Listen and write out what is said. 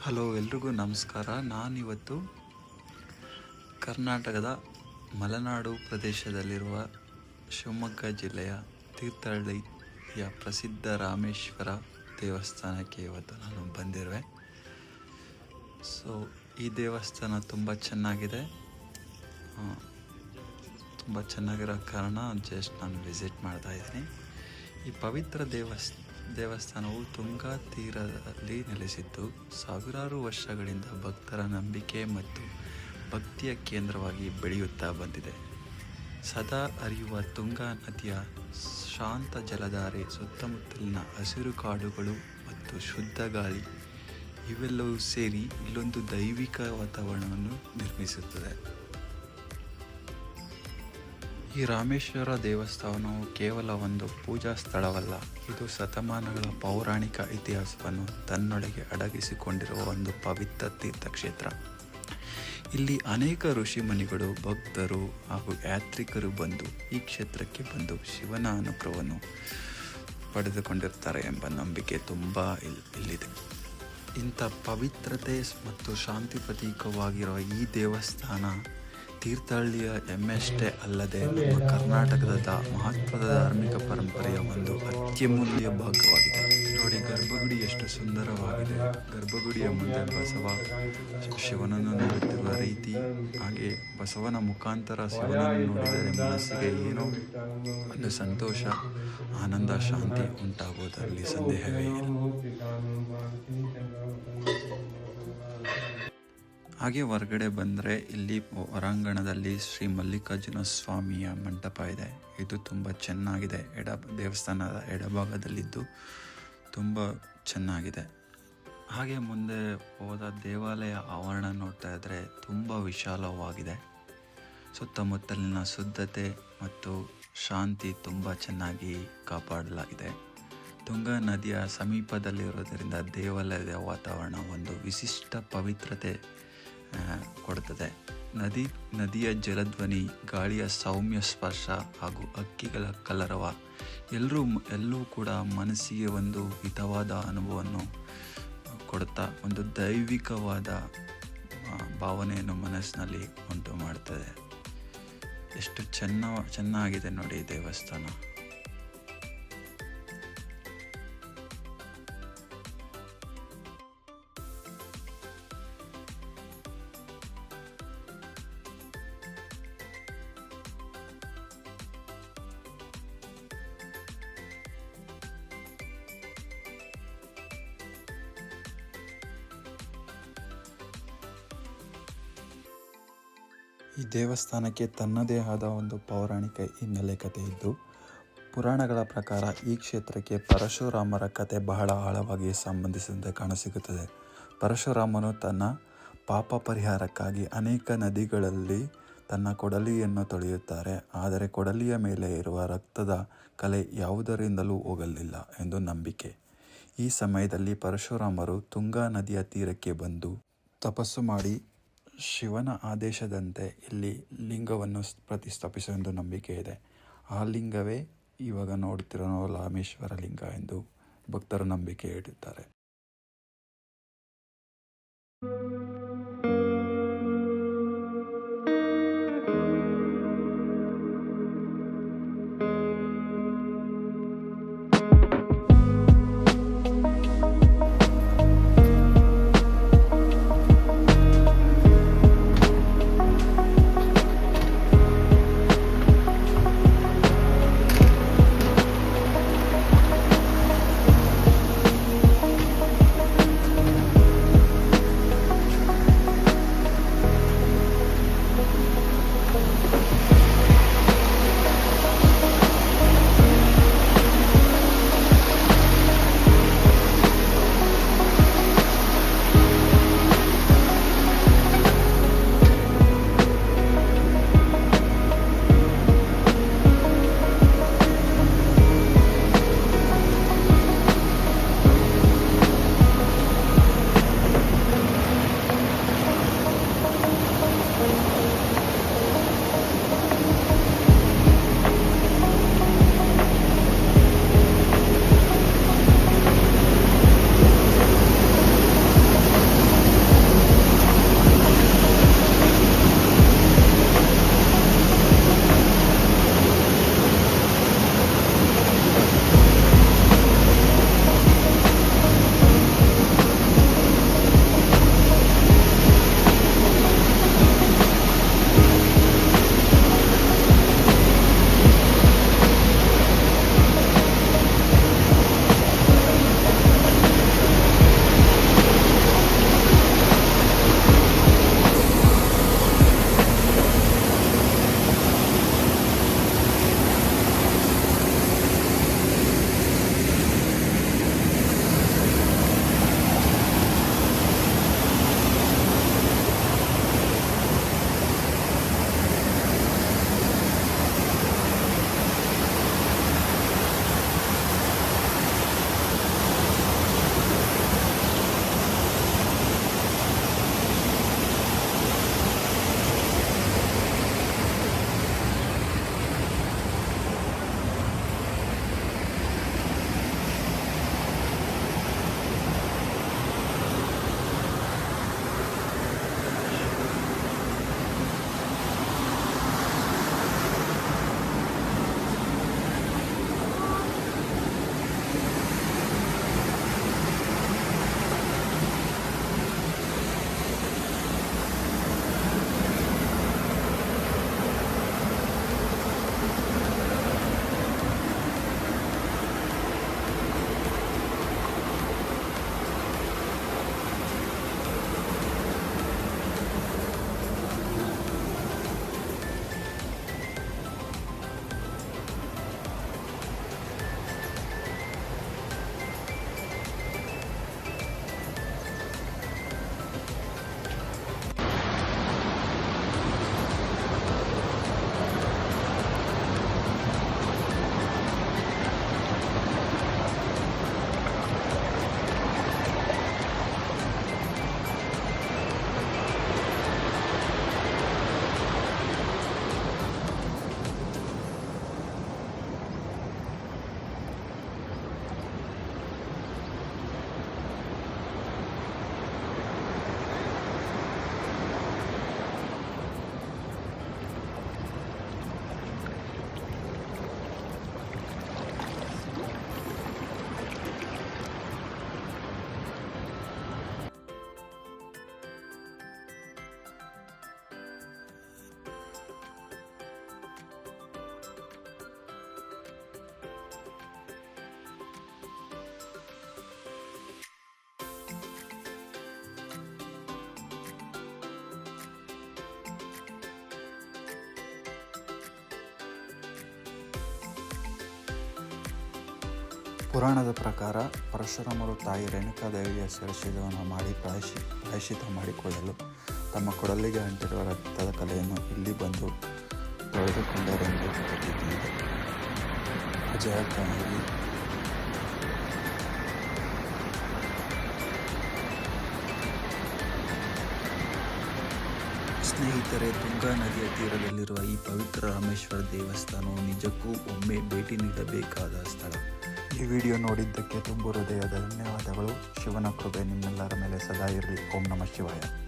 Hello ಎಲ್ರಿಗೂ ನಮಸ್ಕಾರ. ನಾನಿವತ್ತು ಕರ್ನಾಟಕದ ಮಲೆನಾಡು ಪ್ರದೇಶದಲ್ಲಿರುವ ಶಿವಮೊಗ್ಗ ಜಿಲ್ಲೆಯ ತೀರ್ಥಹಳ್ಳಿಯ ಪ್ರಸಿದ್ಧ ರಾಮೇಶ್ವರ ದೇವಸ್ಥಾನಕ್ಕೆ ಇವತ್ತು ನಾನು ಬಂದಿರುವೆ. ಈ ದೇವಸ್ಥಾನ ತುಂಬ ಚೆನ್ನಾಗಿದೆ. ತುಂಬ ಚೆನ್ನಾಗಿರೋ ಕಾರಣ ಜಸ್ಟ್ ನಾನು ವಿಸಿಟ್ ಮಾಡ್ತಾ ಇದ್ದೀನಿ. ಈ ಪವಿತ್ರ ದೇವಸ್ಥಾನವು ತುಂಗಾ ತೀರದಲ್ಲಿ ನೆಲೆಸಿದ್ದು ಸಾವಿರಾರು ವರ್ಷಗಳಿಂದ ಭಕ್ತರ ನಂಬಿಕೆ ಮತ್ತು ಭಕ್ತಿಯ ಕೇಂದ್ರವಾಗಿ ಬೆಳೆಯುತ್ತಾ ಬಂದಿದೆ. ಸದಾ ಹರಿಯುವ ತುಂಗಾ ನದಿಯ ಶಾಂತ ಜಲಧಾರೆ, ಸುತ್ತಮುತ್ತಲಿನ ಹಸಿರು ಕಾಡುಗಳು ಮತ್ತು ಶುದ್ಧ ಗಾಳಿ ಇವೆಲ್ಲವೂ ಸೇರಿ ಇಲ್ಲೊಂದು ದೈವಿಕ ವಾತಾವರಣವನ್ನು ನಿರ್ಮಿಸುತ್ತದೆ. ಈ ರಾಮೇಶ್ವರ ದೇವಸ್ಥಾನವು ಕೇವಲ ಒಂದು ಪೂಜಾ ಸ್ಥಳವಲ್ಲ, ಇದು ಶತಮಾನಗಳ ಪೌರಾಣಿಕ ಇತಿಹಾಸವನ್ನು ತನ್ನೊಳಗೆ ಅಡಗಿಸಿಕೊಂಡಿರುವ ಒಂದು ಪವಿತ್ರ ತೀರ್ಥಕ್ಷೇತ್ರ. ಇಲ್ಲಿ ಅನೇಕ ಋಷಿಮುನಿಗಳು, ಭಕ್ತರು ಹಾಗೂ ಯಾತ್ರಿಕರು ಬಂದು ಈ ಕ್ಷೇತ್ರಕ್ಕೆ ಬಂದು ಶಿವನ ಅನುಗ್ರಹವನ್ನು ಪಡೆದುಕೊಂಡಿರ್ತಾರೆ ಎಂಬ ನಂಬಿಕೆ ತುಂಬ ಇಲ್ಲಿದೆ. ಇಂಥ ಪವಿತ್ರತೆ ಮತ್ತು ಶಾಂತಿ ಪ್ರತೀಕವಾಗಿರುವ ಈ ದೇವಸ್ಥಾನ ತೀರ್ಥಹಳ್ಳಿಯ ಹೆಮ್ಮೆಯಷ್ಟೇ ಅಲ್ಲದೆ ನಮ್ಮ ಕರ್ನಾಟಕದ ಮಹತ್ವದ ಧಾರ್ಮಿಕ ಪರಂಪರೆಯ ಒಂದು ಅತ್ಯಮೂಲ್ಯ ಭಾಗವಾಗಿದೆ. ನೋಡಿ, ಗರ್ಭಗುಡಿ ಎಷ್ಟು ಸುಂದರವಾಗಿದೆ. ಗರ್ಭಗುಡಿಯ ಮುಂದೆ ಬಸವ ಶಿವನನ್ನು ನೋಡುತ್ತಿರುವ ರೀತಿ, ಹಾಗೆ ಬಸವನ ಮುಖಾಂತರ ಶಿವನನ್ನು ನೋಡಿದರೆ ಮನಸ್ಸಿಗೆ ಏನೋ ಒಂದು ಸಂತೋಷ, ಆನಂದ, ಶಾಂತಿ ಉಂಟಾಗುವುದರಲ್ಲಿ ಸಂದೇಹವೇ ಇಲ್ಲ. ಹಾಗೆ ಹೊರಗಡೆ ಬಂದರೆ ಇಲ್ಲಿ ಹೊರಾಂಗಣದಲ್ಲಿ ಶ್ರೀ ಮಲ್ಲಿಕಾರ್ಜುನ ಸ್ವಾಮಿಯ ಮಂಟಪ ಇದೆ. ಇದು ತುಂಬ ಚೆನ್ನಾಗಿದೆ. ದೇವಸ್ಥಾನದ ಎಡಭಾಗದಲ್ಲಿದ್ದು ತುಂಬ ಚೆನ್ನಾಗಿದೆ. ಹಾಗೆ ಮುಂದೆ ಹೋದ ದೇವಾಲಯ ಆವರಣ ನೋಡ್ತಾ ಇದ್ದರೆ ತುಂಬ ವಿಶಾಲವಾಗಿದೆ. ಸುತ್ತಮುತ್ತಲಿನ ಶುದ್ಧತೆ ಮತ್ತು ಶಾಂತಿ ತುಂಬ ಚೆನ್ನಾಗಿ ಕಾಪಾಡಲಾಗಿದೆ. ತುಂಗಾ ನದಿಯ ಸಮೀಪದಲ್ಲಿರೋದರಿಂದ ದೇವಾಲಯದ ವಾತಾವರಣ ಒಂದು ವಿಶಿಷ್ಟ ಪವಿತ್ರತೆ ಕೊಡುತ್ತದೆ. ನದಿಯ ಜಲಧ್ವನಿ, ಗಾಳಿಯ ಸೌಮ್ಯ ಸ್ಪರ್ಶ ಹಾಗೂ ಹಕ್ಕಿಗಳ ಕಲರವ ಎಲ್ಲವೂ ಕೂಡ ಮನಸ್ಸಿಗೆ ಒಂದು ಹಿತವಾದ ಅನುಭವವನ್ನು ಕೊಡುತ್ತಾ ಒಂದು ದೈವಿಕವಾದ ಭಾವನೆಯನ್ನು ಮನಸ್ಸಿನಲ್ಲಿ ಉಂಟು ಮಾಡುತ್ತದೆ. ಎಷ್ಟು ಚೆನ್ನಾಗಿದೆ ನೋಡಿ ದೇವಸ್ಥಾನ. ಈ ದೇವಸ್ಥಾನಕ್ಕೆ ತನ್ನದೇ ಆದ ಒಂದು ಪೌರಾಣಿಕ ಹಿನ್ನೆಲೆ ಕಥೆ ಇದ್ದು, ಪುರಾಣಗಳ ಪ್ರಕಾರ ಈ ಕ್ಷೇತ್ರಕ್ಕೆ ಪರಶುರಾಮರ ಕಥೆ ಬಹಳ ಆಳವಾಗಿ ಸಂಬಂಧಿಸಿದಂತೆ ಕಾಣಸಿಗುತ್ತದೆ. ಪರಶುರಾಮನು ತನ್ನ ಪಾಪ ಪರಿಹಾರಕ್ಕಾಗಿ ಅನೇಕ ನದಿಗಳಲ್ಲಿ ತನ್ನ ಕೊಡಲಿಯನ್ನು ತೊಳೆಯುತ್ತಾರೆ. ಆದರೆ ಕೊಡಲಿಯ ಮೇಲೆ ಇರುವ ರಕ್ತದ ಕಲೆ ಯಾವುದರಿಂದಲೂ ಹೋಗಲಿಲ್ಲ ಎಂದು ನಂಬಿಕೆ. ಈ ಸಮಯದಲ್ಲಿ ಪರಶುರಾಮರು ತುಂಗಾ ನದಿಯ ತೀರಕ್ಕೆ ಬಂದು ತಪಸ್ಸು ಮಾಡಿ ಶಿವನ ಆದೇಶದಂತೆ ಇಲ್ಲಿ ಲಿಂಗವನ್ನು ಪ್ರತಿಷ್ಠಾಪಿಸುವ ಎಂದು ನಂಬಿಕೆ ಇದೆ. ಆ ಲಿಂಗವೇ ಇವಾಗ ನೋಡ್ತಿರೋ ರಾಮೇಶ್ವರ ಲಿಂಗ ಎಂದು ಭಕ್ತರು ನಂಬಿಕೆ ಇಡುತ್ತಾರೆ. ಪುರಾಣದ ಪ್ರಕಾರ ಪರಶುರಾಮರು ತಾಯಿ ರೇಣುಕಾದೇವಿಯ ಶಿರಚ್ಛೇದವನ್ನು ಮಾಡಿ ಪ್ರಾಯಶ್ಚಿತ್ತ ಮಾಡಿಕೊಳ್ಳಲು ತಮ್ಮ ಕೊಡಲಿಗೆ ಅಂಟಿರುವ ರಕ್ತದ ಕಲೆಯನ್ನು ಇಲ್ಲಿ ಬಂದು ತೊಳೆದುಕೊಂಡರೆಂದು ಪ್ರತೀತಿ ಇದೆ. ಅಜಯ ಕಣಗಿ. ಸ್ನೇಹಿತರೆ, ತುಂಗಾ ನದಿಯ ತೀರದಲ್ಲಿರುವ ಈ ಪವಿತ್ರ ರಾಮೇಶ್ವರ ದೇವಸ್ಥಾನವು ನಿಜಕ್ಕೂ ಒಮ್ಮೆ ಭೇಟಿ ನೀಡಬೇಕಾದ ಸ್ಥಳ. ಈ ವಿಡಿಯೋ ನೋಡಿದ್ದಕ್ಕೆ ತುಂಬು ಹೃದಯದ ಧನ್ಯವಾದಗಳು. ಶಿವನ ಕೃಪೆ ನಿಮ್ಮೆಲ್ಲರ ಮೇಲೆ ಸದಾ ಇರಲಿ. ಓಂ ನಮಃ ಶಿವಾಯ.